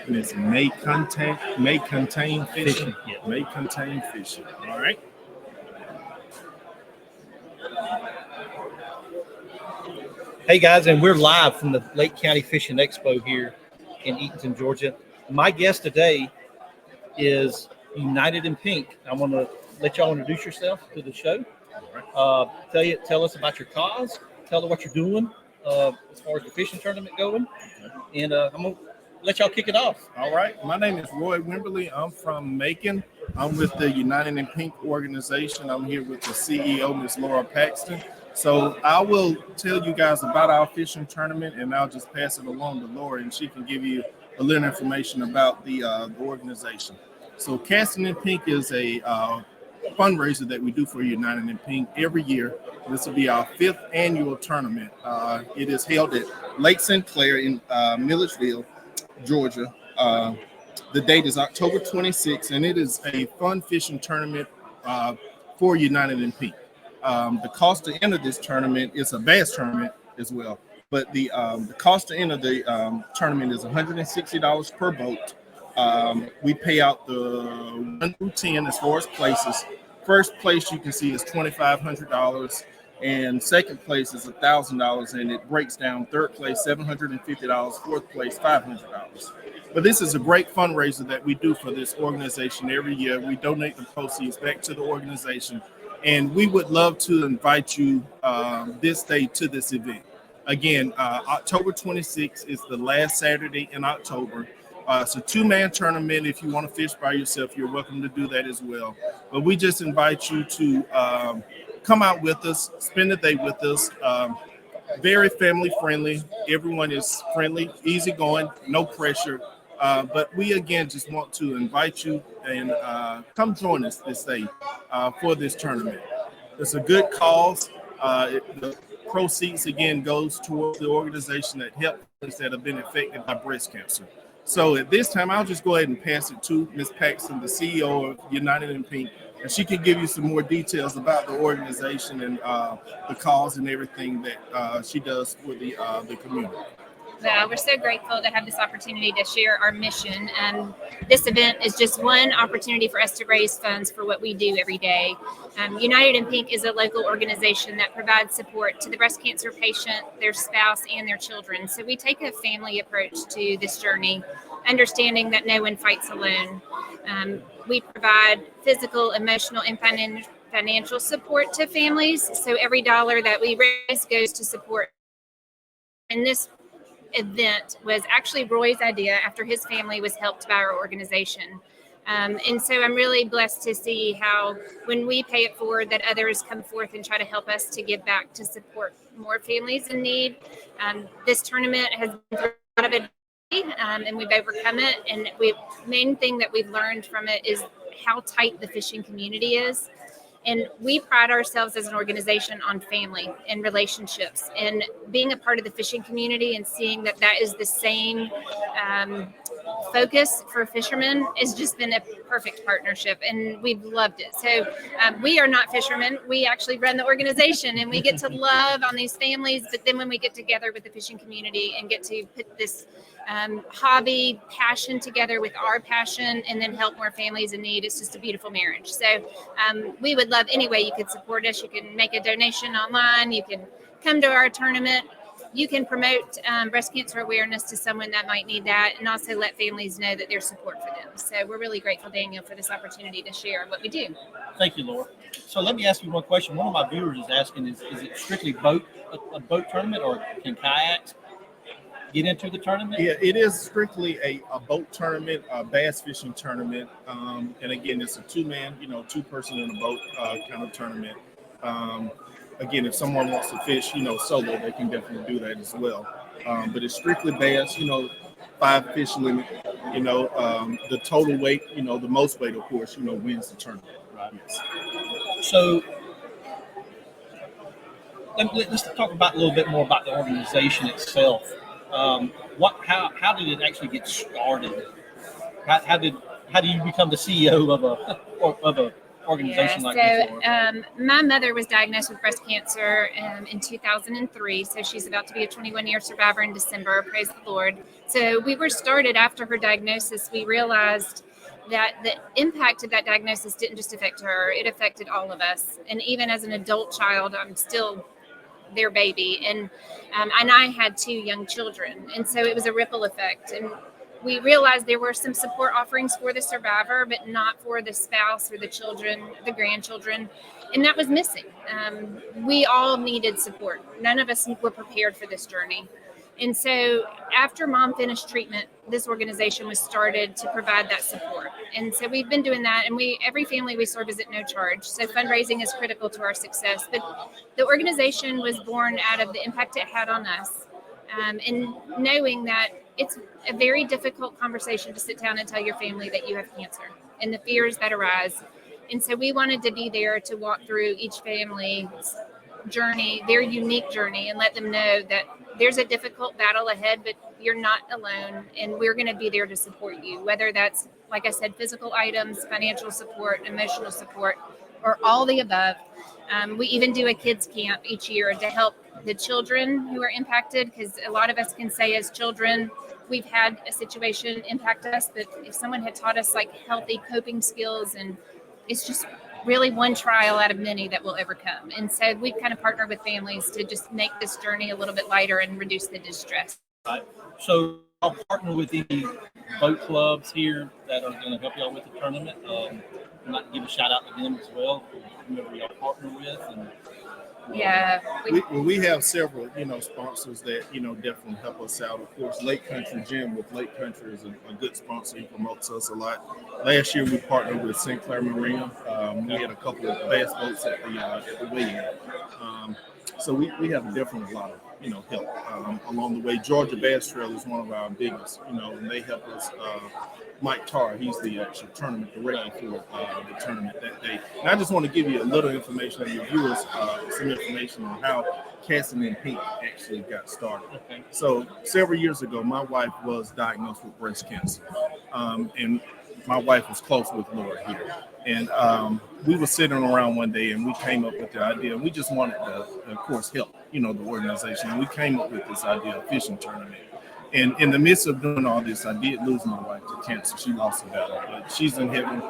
and it's may contain fishing. Yeah. May contain fishing. All right. Hey guys, and we're live from the Lake Country Fishing Expo here in Eatonton, Georgia. My guest today is United in Pink. I want to let y'all introduce yourself to the show. Tell us about your cause. Tell us what you're doing as far as the fishing tournament going, and I'm gonna let y'all kick it off. All right. My name is Roy Wimberly. I'm from Macon. I'm with the United in Pink organization. I'm here with the CEO, Ms. Laura Paxton. So I will tell you guys about our fishing tournament, and I'll just pass it along to Laura, and she can give you a little information about the organization. So Casting in Pink is a fundraiser that we do for United in Pink every year. This will be our 5th annual tournament. It is held at Lake St. Clair in Milledgeville, Georgia. The date is October 26th, and it is a fun fishing tournament for United in Pink. The cost to enter this tournament is a bass tournament as well, but the cost to enter the tournament is $160 per boat. We pay out the 1 through 10 as far as places. First place you can see is $2,500, and second place is $1,000, and it breaks down. Third place $750, fourth place $500. But this is a great fundraiser that we do for this organization every year. We donate the proceeds back to the organization. And we would love to invite you this day to this event. Again, October 26th is the last Saturday in October. It's a 2-man tournament. If you want to fish by yourself, you're welcome to do that as well. But we just invite you to come out with us, spend the day with us. Very family friendly. Everyone is friendly, easygoing, no pressure. But we, again, just want to invite you and come join us this day for this tournament. It's a good cause. The proceeds, again, goes towards the organization that help those that have been affected by breast cancer. So at this time, I'll just go ahead and pass it to Ms. Paxton, the CEO of United in Pink, and she can give you some more details about the organization and the cause and everything that she does for the community. We're so grateful to have this opportunity to share our mission. And this event is just one opportunity for us to raise funds for what we do every day. United in Pink is a local organization that provides support to the breast cancer patient, their spouse, and their children. So we take a family approach to this journey, understanding that no one fights alone. We provide physical, emotional, and financial support to families. So every dollar that we raise goes to support. And this event was actually Roy's idea after his family was helped by our organization. And so I'm really blessed to see how when we pay it forward that others come forth and try to help us to give back to support more families in need. This tournament has been through a lot of adversity, and we've overcome it. And the main thing that we've learned from it is how tight the fishing community is. And we pride ourselves as an organization on family and relationships, and being a part of the fishing community and seeing that is the same focus for fishermen has just been a perfect partnership, and we've loved it. So we are not fishermen. We actually run the organization, and we get to love on these families. But then when we get together with the fishing community and get to put this hobby passion together with our passion and then help more families in need, it's just a beautiful marriage. So we would love any way you could support us. You can make a donation online. You can come to our tournament. You can promote breast cancer awareness to someone that might need that, and also let families know that there's support for them. So we're really grateful, Daniel, for this opportunity to share what we do. Thank you, Laura. So let me ask you one question. One of my viewers is asking, is it strictly a boat tournament, or can kayaks get into the tournament? Yeah, it is strictly a boat tournament, a bass fishing tournament. And again, it's a 2-man, 2-person in a boat kind of tournament. Again, if someone wants to fish, solo, they can definitely do that as well. But it's strictly bass, 5 fish limit, the total weight, the most weight, of course, wins the tournament. Right. Yes. So let's talk about a little bit more about the organization itself. How did it actually get started? How do you become the CEO of organization like So this? my mother was diagnosed with breast cancer in 2003. So she's about to be a 21-year survivor in December. Praise the Lord. So we were started after her diagnosis. We realized that the impact of that diagnosis didn't just affect her, it affected all of us. And even as an adult child, I'm still their baby. And I had 2 young children. And so it was a ripple effect. And we realized there were some support offerings for the survivor, but not for the spouse or the children, the grandchildren. And that was missing. We all needed support. None of us were prepared for this journey. And so after mom finished treatment, this organization was started to provide that support. And so we've been doing that, and every family we serve is at no charge. So fundraising is critical to our success. But the organization was born out of the impact it had on us, and knowing that it's a very difficult conversation to sit down and tell your family that you have cancer and the fears that arise. And so we wanted to be there to walk through each family's journey, their unique journey, and let them know that there's a difficult battle ahead, but you're not alone, and we're going to be there to support you, whether that's, like I said, physical items, financial support, emotional support, or all the above. We even do a kids camp each year to help the children who are impacted, because a lot of us can say as children, we've had a situation impact us, but if someone had taught us like healthy coping skills, and it's just really one trial out of many that will overcome. And so we kind of partner with families to just make this journey a little bit lighter and reduce the distress. Right. So I'll partner with any boat clubs here that are going to help y'all with the tournament. I'd like to give a shout out to them as well, whoever y'all partner with. And Yeah. We have several, sponsors that, definitely help us out. Of course, Lake Country Gym with Lake Country is a good sponsor. He promotes us a lot. Last year, we partnered with Sinclair Marine. We had a couple of bass boats at the weigh-in. So we have definitely a lot of, help along the way. Georgia Bass Trail is one of our biggest, and they help us. Mike Tarr, he's the actual tournament director for the tournament that day. And I just want to give you a little information and your viewers some information on how Casting in Pink actually got started. Okay. So several years ago, my wife was diagnosed with breast cancer. And my wife was close with Laura here. And we were sitting around one day and we came up with the idea. We just wanted to, of course, help, the organization. And we came up with this idea of fishing tournament. And in the midst of doing all this, I did lose my wife to cancer. She lost her battle, but she's in heaven.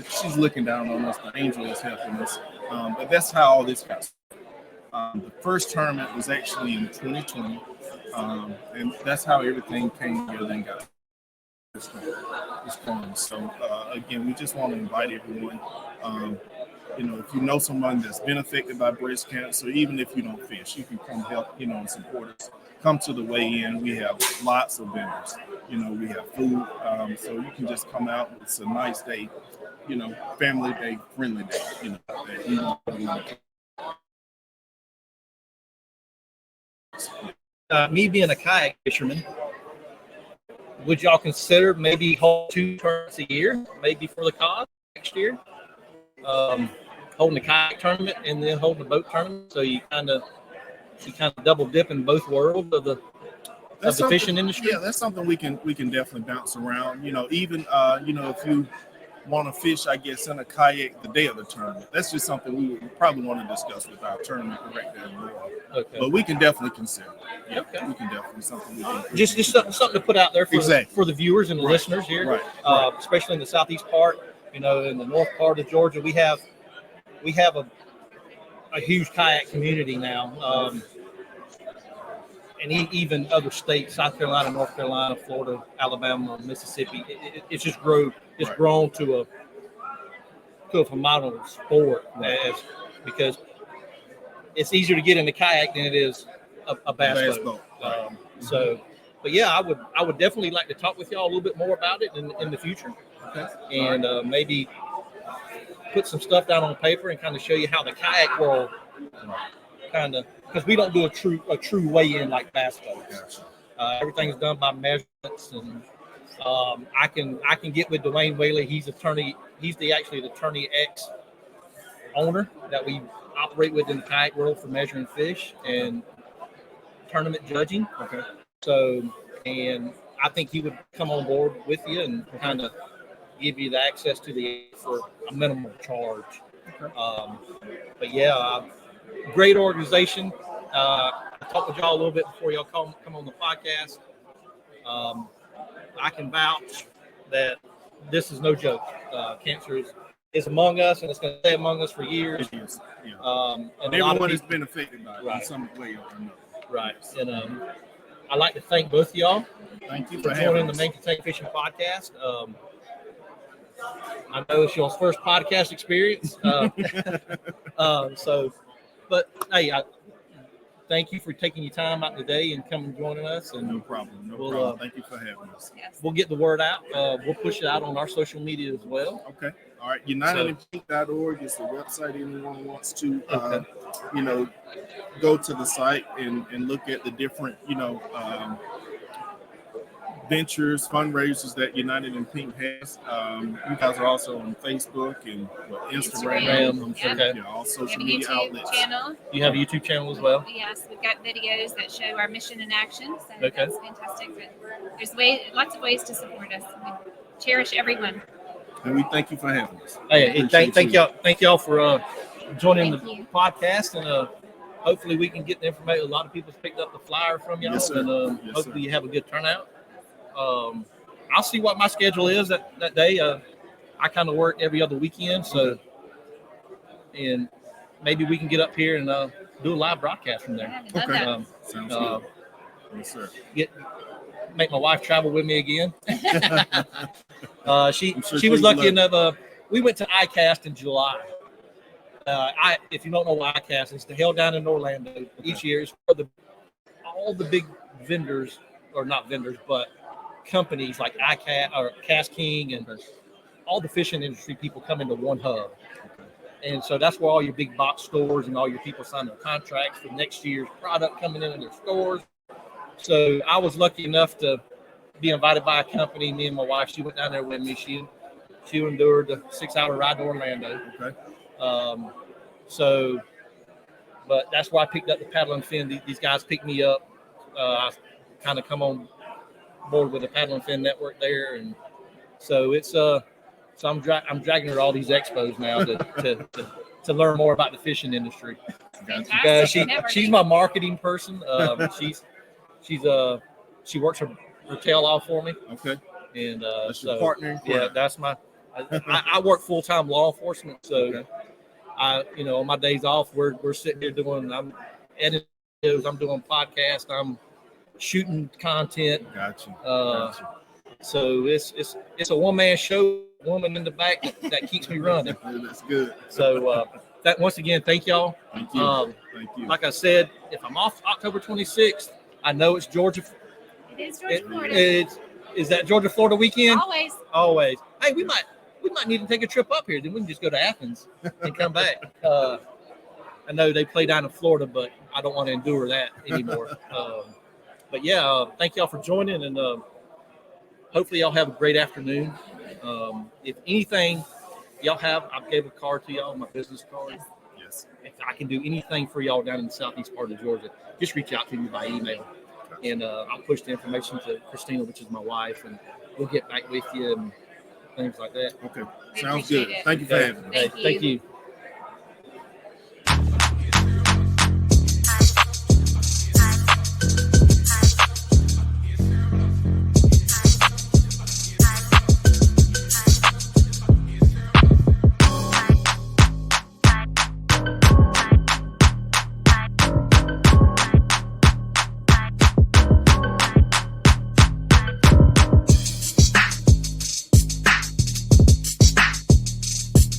She's looking down on us. The angel is helping us. But that's how all this got started. The first tournament was actually in 2020. And that's how everything came together and got this going. So, again, we just want to invite everyone. If you know someone that's been affected by breast cancer, even if you don't fish, you can come help, and support us. Come to the weigh-in. We have lots of vendors. We have food. So you can just come out. It's a nice day, family day, friendly day, that you want. Me being a kayak fisherman, would y'all consider maybe hold 2 tournaments a year, maybe for the cause next year? Holding a kayak tournament and then holding a boat tournament, so you kind of double dip in both worlds of the fishing industry. Yeah, that's something we can definitely bounce around. Even if you want to fish, I guess, in a kayak the day of the tournament, that's just something we would probably want to discuss with our tournament director and more. Okay. But we can definitely consider. Yeah, okay. We can definitely something. Just something to put out there for the viewers and the listeners here, right. Especially in the southeast part. In the north part of Georgia, we have a huge kayak community now, and even other states, South Carolina, North Carolina, Florida, Alabama, Mississippi. It's just grown to a phenomenal sport, because it's easier to get in the kayak than it is a bass boat. But yeah, I would definitely like to talk with y'all a little bit more about it in the future. Okay. And maybe put some stuff down on paper and kind of show you how the kayak world because we don't do a true weigh-in like bass boats. Everything's done by measurements, and I can get with Dwayne Whaley. He's actually the Attorney X owner that we operate with in the kayak world for measuring fish and tournament judging. Okay. So, and I think he would come on board with you and kind of give you the access to the for a minimal charge. But yeah, great organization. I talked with y'all a little bit before y'all come on the podcast. I can vouch that this is no joke. Cancer is among us, and it's going to stay among us for years. It is. Yeah. And everyone has been affected by it Right. in some way or another. Right. And I'd like to thank both of y'all Thank you for for joining having the us. Main Container Fishing Podcast. I know it's y'all's first podcast experience. But hey, thank you for taking your time out today and coming and joining us. And No problem. No we'll, problem. Thank you for having us. Yes. we'll get the word out. We'll push it out on our social media as well. Okay. All right. UnitedInPink.org is the website. Anyone wants to, go to the site and look at the different, ventures, fundraisers that United in Pink has. You guys are also on Facebook and Instagram. Okay. All We social have a media YouTube outlets. channel. You have a YouTube channel as well? Yes, we've got videos that show our mission in action. So Okay. that's fantastic. But there's lots of ways to support us. We cherish everyone. And we thank you for having us. Hey, thank y'all for joining Thank the you. podcast, and hopefully we can get the information. A lot of people's picked up the flyer from y'all, Yes, sir. and Yes, hopefully sir. you have a good turnout. I'll see what my schedule is that day. I kind of work every other weekend, so and maybe we can get up here and do a live broadcast from there. I haven't done Okay. that. Sounds good. Yes, sir. Make my wife travel with me again. She I'm sure was she'd lucky love enough. We went to ICAST in July. If you don't know what ICAST is, the held down in Orlando each year is for all the big vendors, or not vendors, but companies like ICAST or Cast King and all the fishing industry people come into one hub. And so that's where all your big box stores and all your people sign their contracts for next year's product coming in their stores. So I was lucky enough to be invited by a company. Me and my wife, she went down there with me. She endured the 6-hour ride to Orlando. Okay. But that's where I picked up the paddle and fin. These guys picked me up. I kind of come on board with the paddle and fin network there, and so it's so I'm dragging her to all these expos now to learn more about the fishing industry. Fantastic. She's my marketing person. She works her tail off for me. Okay. And That's your partner in crime. Yeah, that's my. I work full-time law enforcement, so on my days off, we're sitting here I'm editing videos, I'm doing podcasts, I'm shooting content. Gotcha. So it's a one-man show, woman in the back that keeps me running. That's good. So that once again, thank y'all. Thank you. Thank you. Like I said, if I'm off October 26th, I know it's Georgia. It is Georgia, Florida. Is that Georgia, Florida weekend? Always. Hey, we might need to take a trip up here. Then we can just go to Athens and come back. I know they play down in Florida, but I don't want to endure that anymore. But yeah, thank y'all for joining, and hopefully y'all have a great afternoon. If anything, I gave a card to y'all, my business card. Yes. If I can do anything for y'all down in the southeast part of Georgia, just reach out to me by email, and I'll push the information to Christina, which is my wife, and we'll get back with you and things like that. Okay. We Sounds appreciate good. it. Thank you for having me. Thank you. Thank you.